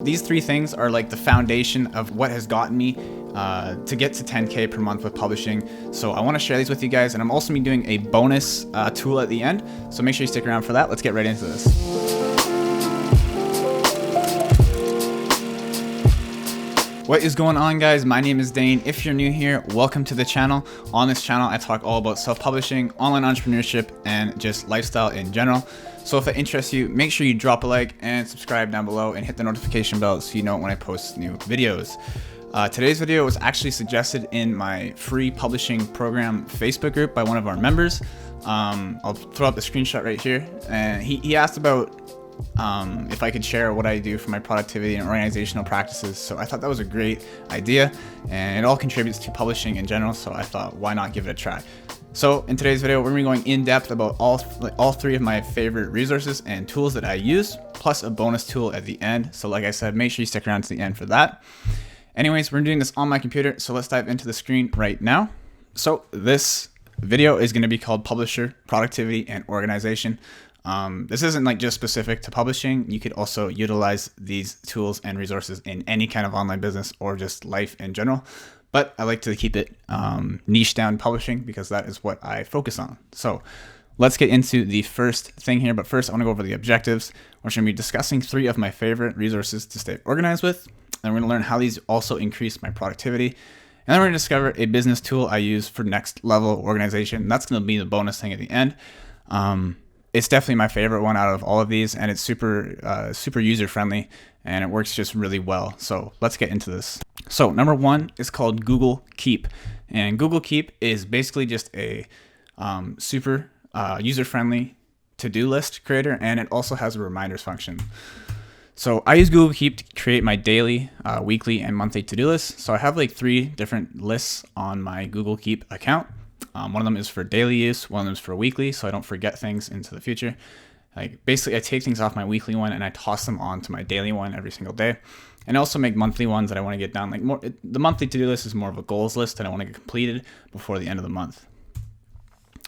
These three things are like the foundation of what has gotten me to get to 10K per month with publishing. So I want to share these with you guys, and I'm also be doing a bonus tool at the end. So make sure you stick around for that. Let's get right into this. What is going on, guys? My name is Dane. If you're new here, welcome to the channel. On this channel, I talk all about self-publishing, online entrepreneurship, and just lifestyle in general. So if that interests you, make sure you drop a like and subscribe down below and hit the notification bell so you know when I post new videos. Today's video was actually suggested in my free publishing program Facebook group by one of our members. I'll throw up the screenshot right here. And he asked about if I could share what I do for my productivity and organizational practices. So I thought that was a great idea, and it all contributes to publishing in general. So I thought, why not give it a try? So in today's video, we're gonna be going in depth about all three of my favorite resources and tools that I use, plus a bonus tool at the end. So like I said, make sure you stick around to the end for that. Anyways, we're doing this on my computer, so let's dive into the screen right now. So this video is gonna be called Publisher, Productivity, and Organization. This isn't like just specific to publishing. You could also utilize these tools and resources in any kind of online business or just life in general. But I like to keep it niche down publishing because that is what I focus on. So let's get into the first thing here. But first, I want to go over the objectives. We're going to be discussing three of my favorite resources to stay organized with. And we're going to learn how these also increase my productivity. And then we're going to discover a business tool I use for next level organization. That's going to be the bonus thing at the end. It's definitely my favorite one out of all of these, and it's super user friendly, and it works just really well. So let's get into this. So number one is called Google Keep, and Google Keep is basically just a super user friendly to-do list creator, and it also has a reminders function. So I use Google Keep to create my daily, weekly, and monthly to-do lists. So I have like 3 different lists on my Google Keep account. One of them is for daily use, one of them is for weekly, so I don't forget things into the future. Like basically, I take things off my weekly one and I toss them onto my daily one every single day. And I also make monthly ones that I want to get done. Like the monthly to-do list is more of a goals list that I want to get completed before the end of the month.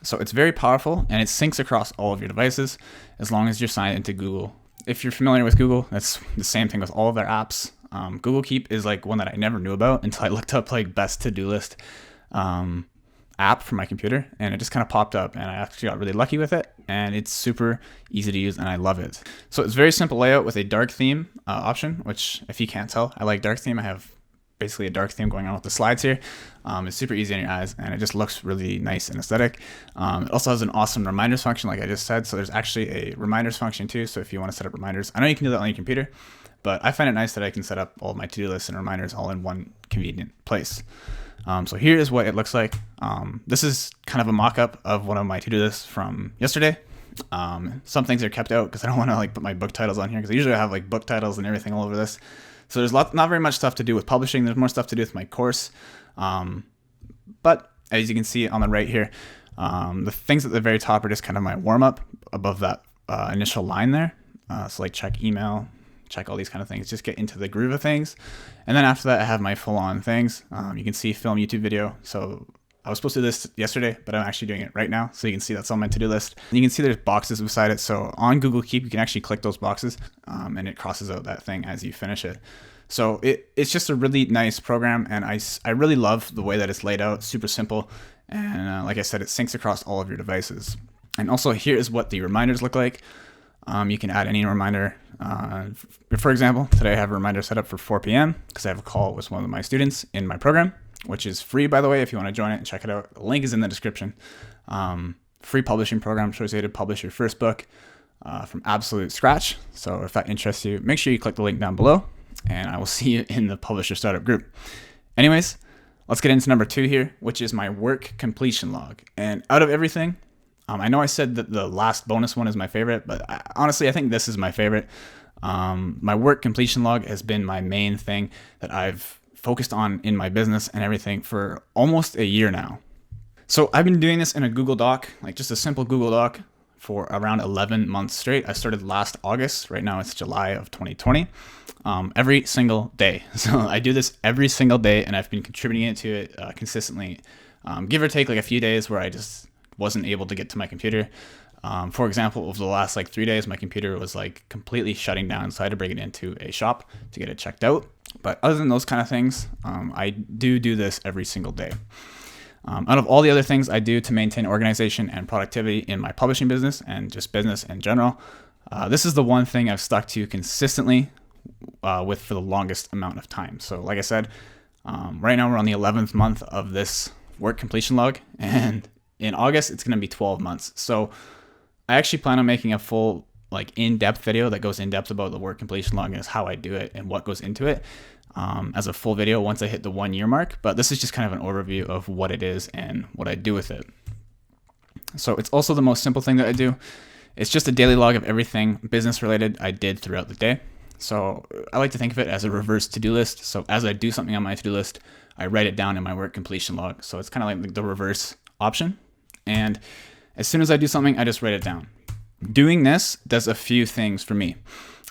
So it's very powerful, and it syncs across all of your devices as long as you're signed into Google. If you're familiar with Google, that's the same thing with all of their apps. Google Keep is like one that I never knew about until I looked up like best to-do list app for my computer, and it just kind of popped up, and I actually got really lucky with it, and it's super easy to use and I love it. So it's very simple layout with a dark theme option, which if you can't tell, I like dark theme. I have basically a dark theme going on with the slides here. It's super easy on your eyes, and it just looks really nice and aesthetic. It also has an awesome reminders function, like I just said. So there's actually a reminders function too. So if you want to set up reminders, I know you can do that on your computer, but I find it nice that I can set up all of my to-do lists and reminders all in one convenient place. So here is what it looks like. This is kind of a mock-up of one of my to-do lists from yesterday. Some things are kept out because I don't want to like put my book titles on here, because I usually have like book titles and everything all over this. So there's not very much stuff to do with publishing. There's more stuff to do with my course. But as you can see on the right here, the things at the very top are just kind of my warm-up above that initial line there. So like check email, check all these kind of things, just get into the groove of things. And then after that, I have my full-on things. You can see film, YouTube video. So I was supposed to do this yesterday, but I'm actually doing it right now. So you can see that's on my to-do list. And you can see there's boxes beside it. So on Google Keep, you can actually click those boxes, and it crosses out that thing as you finish it. So it's just a really nice program, and I really love the way that it's laid out. Super simple. And like I said, it syncs across all of your devices. And also here is what the reminders look like. You can add any reminder. For example, today I have a reminder set up for 4 p.m. because I have a call with one of my students in my program, which is free, by the way, if you want to join it and check it out. The link is in the description. Free publishing program shows you how to publish your first book from absolute scratch. So if that interests you, make sure you click the link down below, and I will see you in the Publisher Startup group. Anyways, let's get into number 2 here, which is my work completion log. And out of everything, I know I said that the last bonus one is my favorite, but honestly, I think this is my favorite. My work completion log has been my main thing that I've focused on in my business and everything for almost a year now. So I've been doing this in a Google Doc, like just a simple Google Doc, for around 11 months straight. I started last August. Right now it's July of 2020. Every single day. So I do this every single day, and I've been contributing to it consistently, give or take like a few days where I just wasn't able to get to my computer. For example, over the last like 3 days, my computer was like completely shutting down, so I had to bring it into a shop to get it checked out. But other than those kind of things, I do this every single day. Out of all the other things I do to maintain organization and productivity in my publishing business and just business in general, this is the one thing I've stuck to consistently with for the longest amount of time. So like I said, right now we're on the 11th month of this work completion log, and in August it's going to be 12 months. So I actually plan on making a full like in-depth video that goes in-depth about the work completion log and how I do it and what goes into it as a full video once I hit the 1 year mark. But this is just kind of an overview of what it is and what I do with it. So it's also the most simple thing that I do. It's just a daily log of everything business related I did throughout the day. So I like to think of it as a reverse to-do list. So as I do something on my to-do list, I write it down in my work completion log. So it's kind of like the reverse option. And as soon as I do something, I just write it down. Doing this does a few things for me.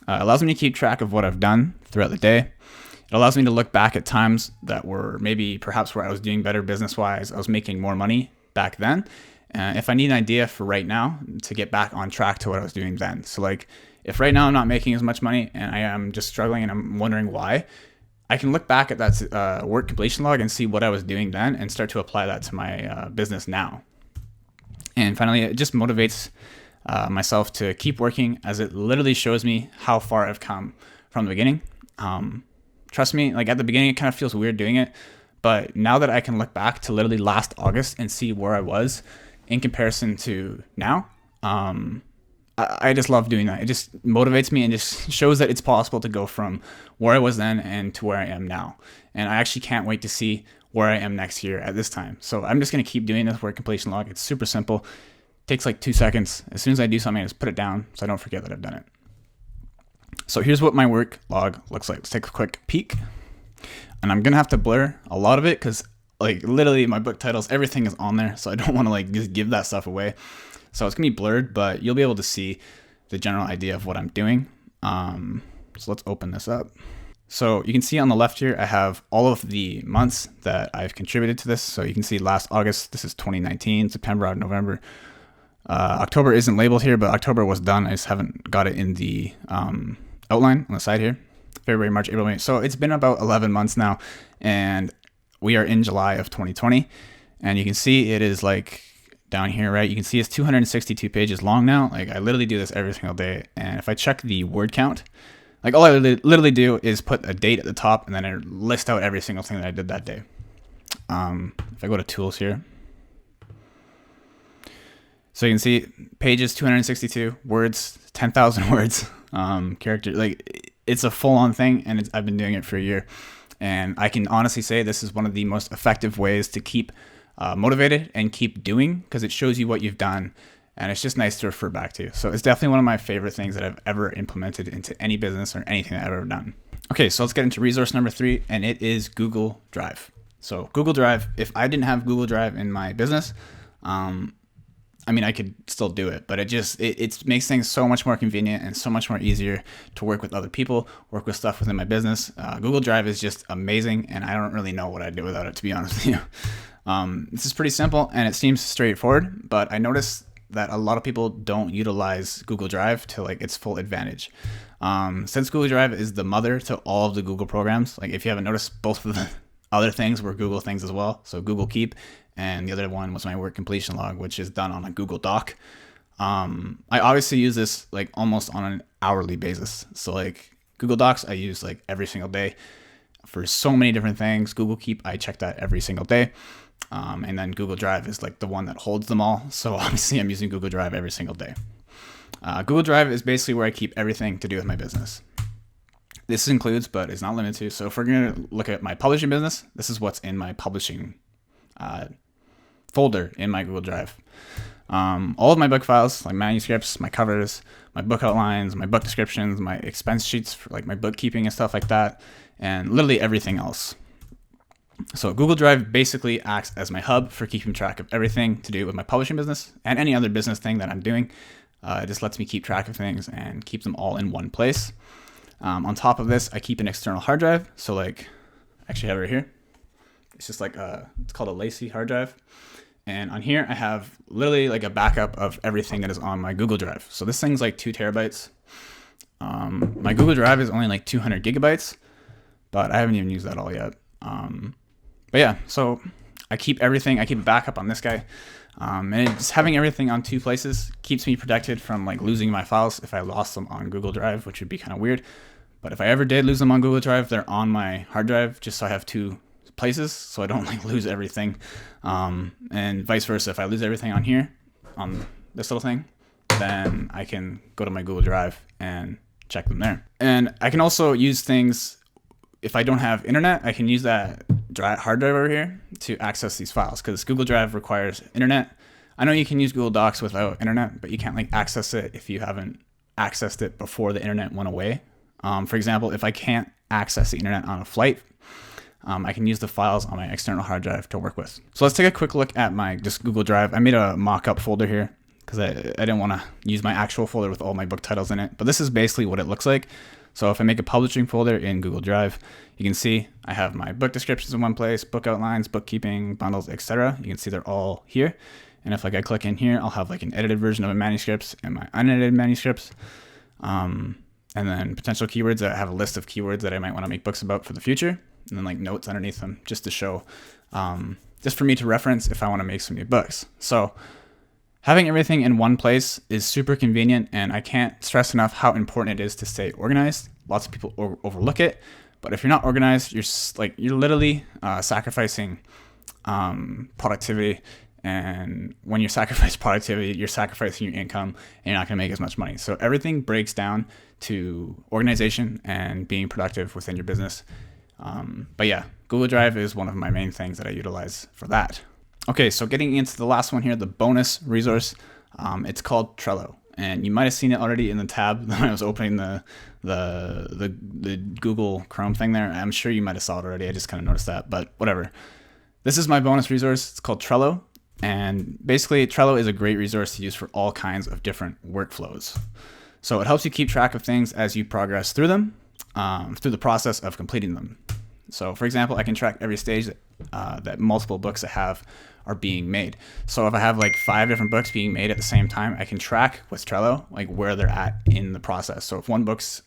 It allows me to keep track of what I've done throughout the day. It allows me to look back at times that were maybe perhaps where I was doing better business-wise. I was making more money back then. If I need an idea for right now to get back on track to what I was doing then. So like if right now I'm not making as much money and I am just struggling and I'm wondering why, I can look back at that work completion log and see what I was doing then and start to apply that to my business now. And finally, it just motivates myself to keep working, as it literally shows me how far I've come from the beginning. Trust me, like at the beginning, it kind of feels weird doing it. But now that I can look back to literally last August and see where I was in comparison to now, I just love doing that. It just motivates me and just shows that it's possible to go from where I was then and to where I am now. And I actually can't wait to see where I am next year at this time. So I'm just going to keep doing this work completion log. It's super simple. Takes like 2 seconds. As soon as I do something, I just put it down so I don't forget that I've done it. So here's what my work log looks like. Let's take a quick peek. And I'm going to have to blur a lot of it because like literally my book titles, everything is on there. So I don't want to like just give that stuff away. So it's going to be blurred, but you'll be able to see the general idea of what I'm doing. So let's open this up. So you can see on the left here, I have all of the months that I've contributed to this. So you can see last August, this is 2019, September, November. October isn't labeled here, but October was done. I just haven't got it in the outline on the side here. February, March, April, May. So it's been about 11 months now, and we are in July of 2020. And you can see it is like down here, right? You can see it's 262 pages long now. Like I literally do this every single day. And if I check the word count, like all I literally do is put a date at the top and then I list out every single thing that I did that day. If I go to tools here, so you can see pages 262, words 10,000 words, character, like it's a full-on thing, and I've been doing it for a year, and I can honestly say this is one of the most effective ways to keep motivated and keep doing, because it shows you what you've done, and it's just nice to refer back to. So it's definitely one of my favorite things that I've ever implemented into any business or anything that I've ever done. Okay, so let's get into resource number 3, and it is Google Drive. So Google Drive, if I didn't have Google Drive in my business, I mean, I could still do it, but it makes things so much more convenient and so much more easier to work with other people, work with stuff within my business. Google Drive is just amazing, and I don't really know what I'd do without it, to be honest with you. This is pretty simple, and it seems straightforward, but I noticed that a lot of people don't utilize Google Drive to like its full advantage. Since Google Drive is the mother to all of the Google programs, like if you haven't noticed, both of the other things were Google things as well. So Google Keep, and the other one was my work completion log, which is done on a Google Doc. I obviously use this like almost on an hourly basis. So like Google Docs, I use like every single day for so many different things. Google Keep, I check that every single day. And then Google Drive is like the one that holds them all. So obviously I'm using Google Drive every single day. Google Drive is basically where I keep everything to do with my business. This includes, but is not limited to. So if we're going to look at my publishing business, this is what's in my publishing folder in my Google Drive. All of my book files, like manuscripts, my covers, my book outlines, my book descriptions, my expense sheets for like my bookkeeping and stuff like that, and literally everything else. So Google Drive basically acts as my hub for keeping track of everything to do with my publishing business and any other business thing that I'm doing. It just lets me keep track of things and keep them all in one place. On top of this, I keep an external hard drive. So like, I actually have it right here. It's just like it's called a Lacy hard drive. And on here, I have literally like a backup of everything that is on my Google Drive. So this thing's like 2 terabytes. My Google Drive is only like 200 gigabytes, but I haven't even used that all yet. But yeah, so I keep everything. I keep a backup on this guy. And just having everything on 2 places keeps me protected from like losing my files if I lost them on Google Drive, which would be kind of weird. But if I ever did lose them on Google Drive, they're on my hard drive, just so I have 2 places, so I don't like lose everything. And vice versa, if I lose everything on here, on this little thing, then I can go to my Google Drive and check them there. And I can also use things, if I don't have internet, I can use that hard drive over here to access these files, because Google Drive requires internet. I know you can use Google Docs without internet, but you can't like access it if you haven't accessed it before the internet went away. For example, if I can't access the internet on a flight, I can use the files on my external hard drive to work with. So let's take a quick look at my just Google Drive. I made a mock-up folder here because I didn't want to use my actual folder with all my book titles in it, but this is basically what it looks like. So if I make a publishing folder in Google Drive, you can see I have my book descriptions in one place, book outlines, bookkeeping, bundles, etc. You can see they're all here. And if like I click in here, I'll have like an edited version of my manuscripts and my unedited manuscripts. And then potential keywords. I have a list of keywords that I might want to make books about for the future. And then like notes underneath them just to show, just for me to reference if I want to make some new books. So having everything in one place is super convenient, and I can't stress enough how important it is to stay organized. Lots of people overlook it, but if you're not organized, you're literally sacrificing productivity. And when you sacrifice productivity, you're sacrificing your income, and you're not going to make as much money. So everything breaks down to organization and being productive within your business. But yeah, Google Drive is one of my main things that I utilize for that. Okay, so getting into the last one here, the bonus resource, it's called Trello, and you might have seen it already in the tab when I was opening the Google Chrome thing there. I'm sure you might have saw it already. I just kind of noticed that, but whatever. This is my bonus resource. It's called Trello, and basically Trello is a great resource to use for all kinds of different workflows. So it helps you keep track of things as you progress through them, through the process of completing them. So for example, I can track every stage that multiple books I have are being made. So if I have like 5 different books being made at the same time, I can track with Trello like where they're at in the process. So if one book's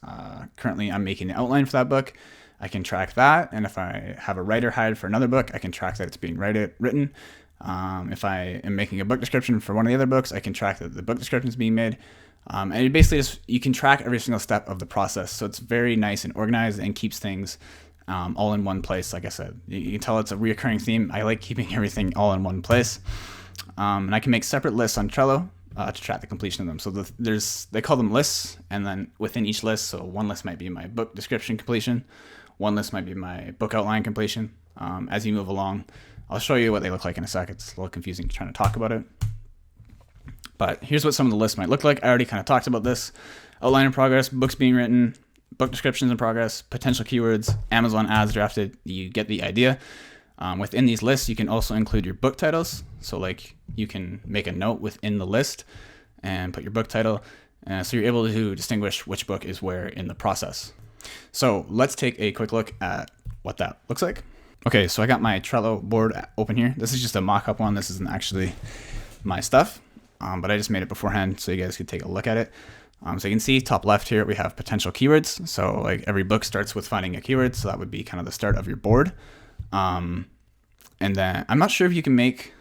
currently I'm making the outline for that book, I can track that. And if I have a writer hired for another book, I can track that it's being written. If I am making a book description for one of the other books, I can track that the book description is being made. And it basically just, you can track every single step of the process. So it's very nice and organized and keeps things all in one place. Like I said, you can tell it's a reoccurring theme. I like keeping everything all in one place. And I can make separate lists on Trello to track the completion of them. So they call them lists, and then within each list, so one list might be my book description completion, one list might be my book outline completion. As you move along, I'll show you what they look like in a sec. It's a little confusing trying to talk about it. But here's what some of the lists might look like. I already kind of talked about this. Outline in progress, books being written, book descriptions in progress, potential keywords, Amazon ads drafted. You get the idea. Within these lists, you can also include your book titles. So like you can make a note within the list and put your book title. So you're able to distinguish which book is where in the process. So let's take a quick look at what that looks like. Okay, so I got my Trello board open here. This is just a mock-up one. This isn't actually my stuff, but I just made it beforehand so you guys could take a look at it. So you can see top left here, we have potential keywords. So like every book starts with finding a keyword. So that would be kind of the start of your board. And then I'm not sure if you can make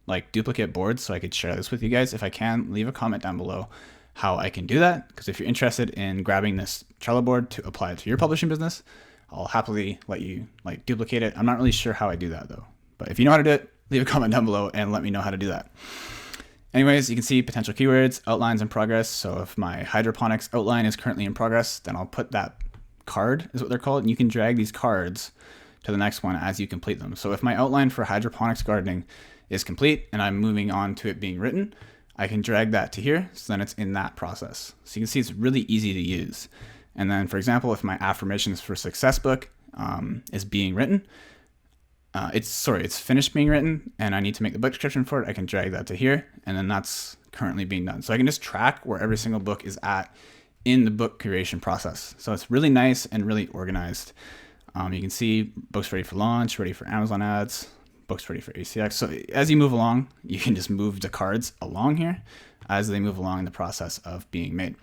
like duplicate boards. So I could share this with you guys. If I can, leave a comment down below how I can do that. Because if you're interested in grabbing this Trello board to apply it to your publishing business, I'll happily let you like duplicate it. I'm not really sure how I do that though. But if you know how to do it, leave a comment down below and let me know how to do that. Anyways, you can see potential keywords, outlines in progress. So if my hydroponics outline is currently in progress, then I'll put that card, is what they're called, and you can drag these cards to the next one as you complete them. So if my outline for hydroponics gardening is complete and I'm moving on to it being written, I can drag that to here, so then it's in that process. So you can see it's really easy to use. And then, for example, if my affirmations for success book is being written, it's finished being written and I need to make the book description for it, I can drag that to here, and then that's currently being done. So I can just track where every single book is at in the book creation process. So it's really nice and really organized. You can see books ready for launch, ready for Amazon ads, books pretty for ACX. So as you move along, you can just move the cards along here as they move along in the process of being made.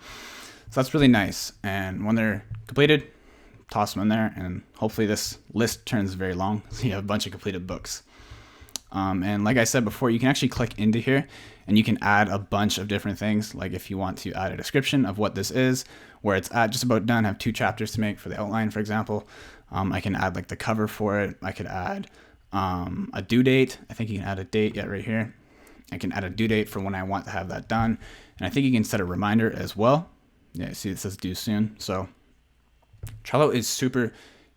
So that's really nice. And when they're completed, toss them in there, and hopefully this list turns very long, so you have a bunch of completed books. And like I said before, you can actually click into here and you can add a bunch of different things. Like if you want to add a description of what this is, where it's at, just about done, have 2 chapters to make for the outline, for example. I can add like the cover for it. I could add a due date. I think you can add a date right here. I can add a due date for when I want to have that done. And I think you can set a reminder as well. Yeah, see it says due soon. So Trello is super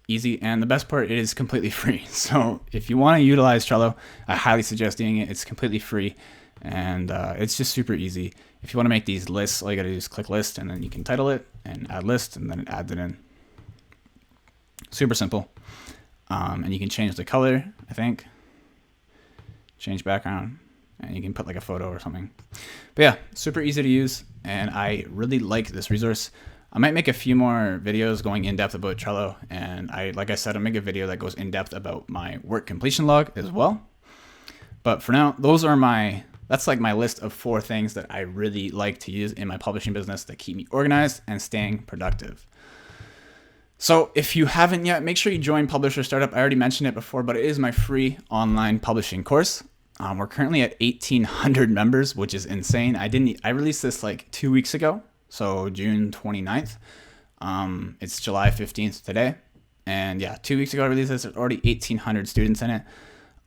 easy, and the best part, it is completely free. So if you want to utilize Trello, I highly suggest doing it. It's completely free, and it's just super easy. If you want to make these lists, all you got to do is click list, and then you can title it and add list, and then it adds it in. Super simple. And you can change the color, I think. Change background, and you can put like a photo or something. But yeah, super easy to use, and I really like this resource. I might make a few more videos going in depth about Trello, and like I said, I'll make a video that goes in depth about my work completion log as well. But for now, that's like my list of 4 things that I really like to use in my publishing business that keep me organized and staying productive. So if you haven't yet, make sure you join Publisher Startup. I already mentioned it before, but it is my free online publishing course. We're currently at 1,800 members, which is insane. I released this like 2 weeks ago. So June 29th, it's July 15th today. And yeah, 2 weeks ago I released this. There's already 1,800 students in it.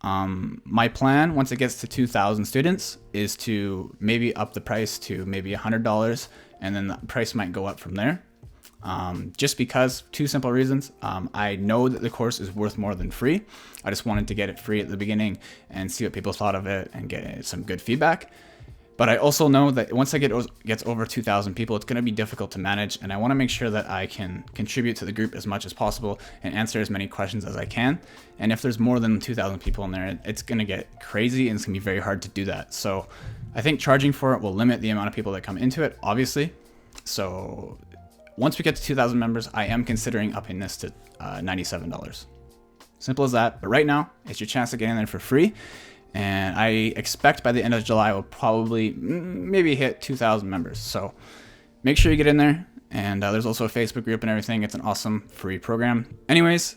My plan, once it gets to 2,000 students, is to maybe up the price to maybe $100, and then the price might go up from there. Just because, 2 simple reasons. I know that the course is worth more than free. I just wanted to get it free at the beginning and see what people thought of it and get some good feedback. But I also know that once it gets over 2,000 people, it's going to be difficult to manage, and I want to make sure that I can contribute to the group as much as possible and answer as many questions as I can. And if there's more than 2,000 people in there, it's going to get crazy, and it's going to be very hard to do that. So I think charging for it will limit the amount of people that come into it, obviously. So once we get to 2,000 members, I am considering upping this to $97. Simple as that. But right now, it's your chance to get in there for free. And I expect by the end of July, we'll probably maybe hit 2,000 members. So make sure you get in there. And there's also a Facebook group and everything. It's an awesome free program. Anyways,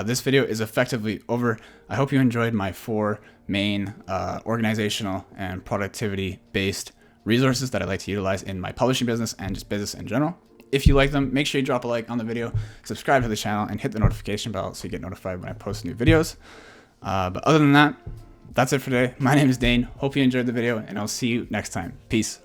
this video is effectively over. I hope you enjoyed my 4 main organizational and productivity based resources that I like to utilize in my publishing business and just business in general. If you like them, make sure you drop a like on the video, subscribe to the channel, and hit the notification bell so you get notified when I post new videos. But other than that, that's it for today. My name is Dane. Hope you enjoyed the video, and I'll see you next time. Peace.